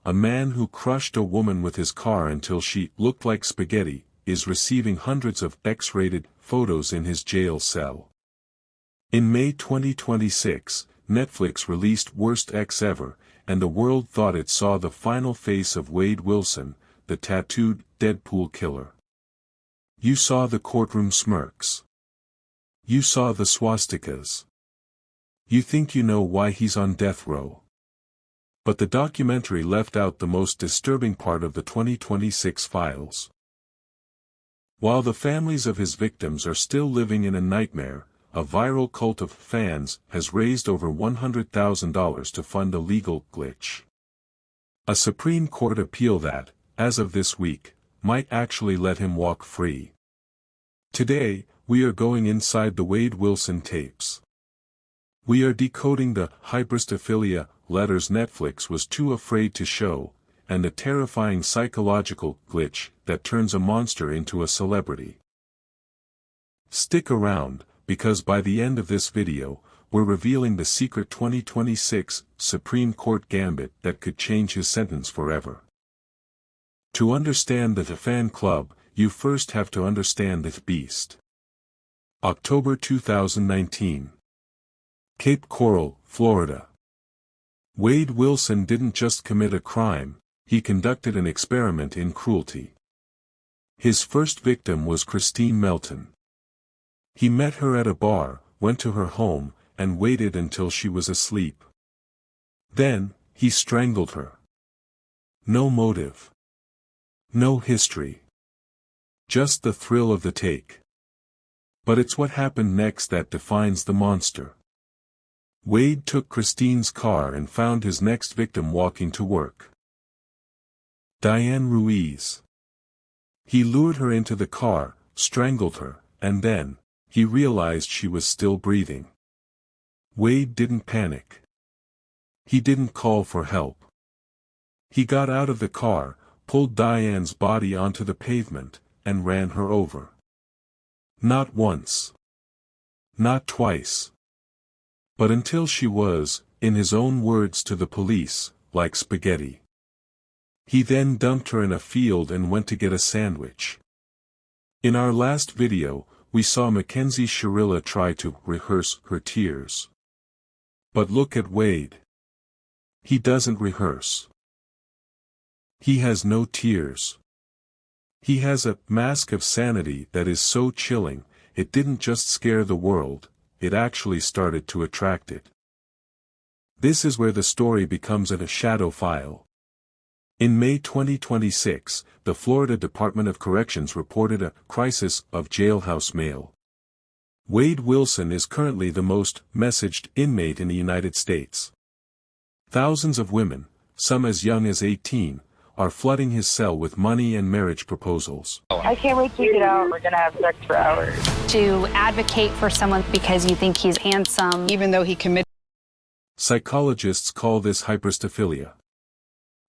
a man who crushed a woman with his car until she looked like spaghetti, is receiving hundreds of X-rated photos in his jail cell. In May 2026, Netflix released Worst X Ever, and the world thought it saw the final face of Wade Wilson, the tattooed Deadpool Killer. You saw the courtroom smirks. You saw the swastikas. You think you know why he's on death row. But the documentary left out the most disturbing part of the 2026 files. While the families of his victims are still living in a nightmare, a viral cult of fans has raised over $100,000 to fund a legal glitch. A Supreme Court appeal that, as of this week, might actually let him walk free. Today, we are going inside the Wade Wilson tapes. We are decoding the Hybristophilia letters Netflix was too afraid to show, and the terrifying psychological glitch that turns a monster into a celebrity. Stick around, because by the end of this video, we're revealing the secret 2026 Supreme Court gambit that could change his sentence forever. To understand the fan club, you first have to understand the beast. October 2019. Cape Coral, Florida. Wade Wilson didn't just commit a crime, he conducted an experiment in cruelty. His first victim was Christine Melton. He met her at a bar, went to her home, and waited until she was asleep. Then, he strangled her. No motive. No history. Just the thrill of the take. But it's what happened next that defines the monster. Wade took Christine's car and found his next victim walking to work. Diane Ruiz. He lured her into the car, strangled her, and then, he realized she was still breathing. Wade didn't panic. He didn't call for help. He got out of the car, pulled Diane's body onto the pavement, and ran her over. Not once. Not twice. But until she was, in his own words to the police, like spaghetti. He then dumped her in a field and went to get a sandwich. In our last video, we saw Mackenzie Shirilla try to rehearse her tears. But look at Wade. He doesn't rehearse. He has no tears. He has a mask of sanity that is so chilling, it didn't just scare the world, it actually started to attract it. This is where the story becomes a shadow file. In May 2026, the Florida Department of Corrections reported a crisis of jailhouse mail. Wade Wilson is currently the most messaged inmate in the United States. Thousands of women, some as young as 18, are flooding his cell with money and marriage proposals. I can't wait to get out. We're gonna have sex for hours. To advocate for someone because you think he's handsome, Even though he committed. Psychologists call this hybristophilia.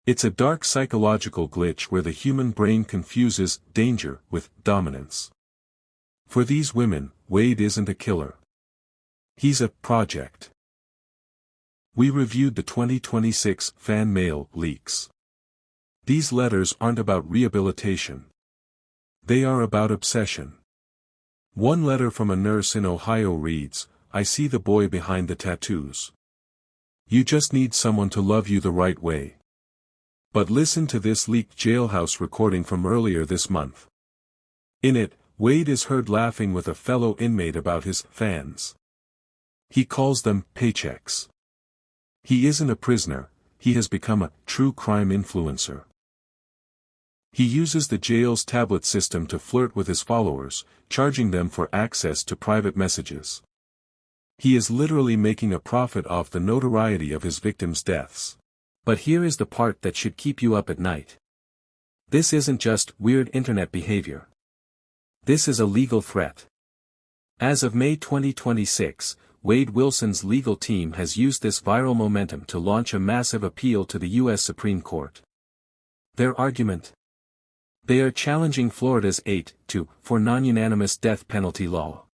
It's a dark psychological glitch where the human brain confuses danger with dominance. For these women, Wade isn't a killer. He's a project. We reviewed the 2026 fan mail leaks. These letters aren't about rehabilitation. They are about obsession. One letter from a nurse in Ohio reads, "I see the boy behind the tattoos. You just need someone to love you the right way." But listen to this leaked jailhouse recording from earlier this month. In it, Wade is heard laughing with a fellow inmate about his fans. He calls them paychecks. He isn't a prisoner, he has become a true crime influencer. He uses the jail's tablet system to flirt with his followers, charging them for access to private messages. He is literally making a profit off the notoriety of his victims' deaths. But here is the part that should keep you up at night. This isn't just weird internet behavior. This is a legal threat. As of May 2026, Wade Wilson's legal team has used this viral momentum to launch a massive appeal to the U.S. Supreme Court. Their argument? They are challenging Florida's 8-4 non-unanimous death penalty law.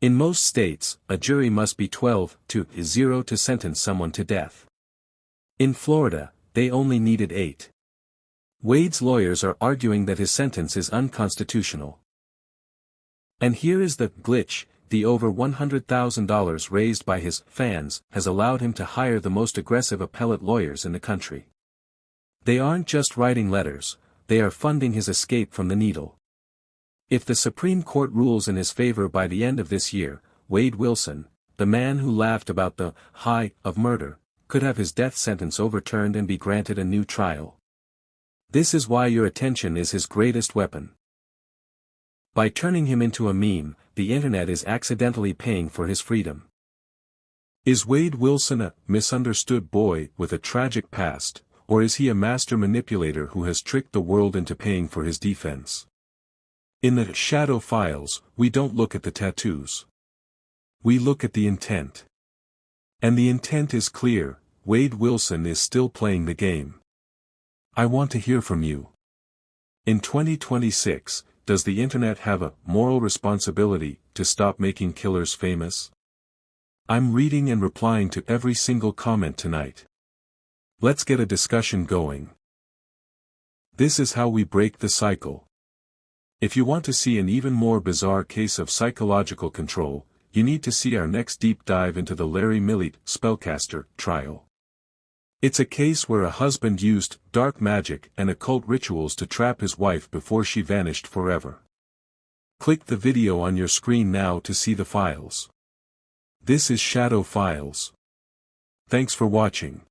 In most states, a jury must be 12-0 to sentence someone to death. In Florida, they only needed 8. Wade's lawyers are arguing that his sentence is unconstitutional. And here is the glitch: the over $100,000 raised by his fans has allowed him to hire the most aggressive appellate lawyers in the country. They aren't just writing letters, they are funding his escape from the needle. If the Supreme Court rules in his favor by the end of this year, Wade Wilson, the man who laughed about the high of murder, could have his death sentence overturned and be granted a new trial. This is why your attention is his greatest weapon. By turning him into a meme, the internet is accidentally paying for his freedom. Is Wade Wilson a misunderstood boy with a tragic past, or is he a master manipulator who has tricked the world into paying for his defense? In the Shadow Files, we don't look at the tattoos. We look at the intent. And the intent is clear: Wade Wilson is still playing the game. I want to hear from you. In 2026, does the internet have a moral responsibility to stop making killers famous? I'm reading and replying to every single comment tonight. Let's get a discussion going. This is how we break the cycle. If you want to see an even more bizarre case of psychological control, you need to see our next deep dive into the Larry Millett spellcaster trial. It's a case where a husband used dark magic and occult rituals to trap his wife before she vanished forever. Click the video on your screen now to see the files. This is Shadow Files. Thanks for watching.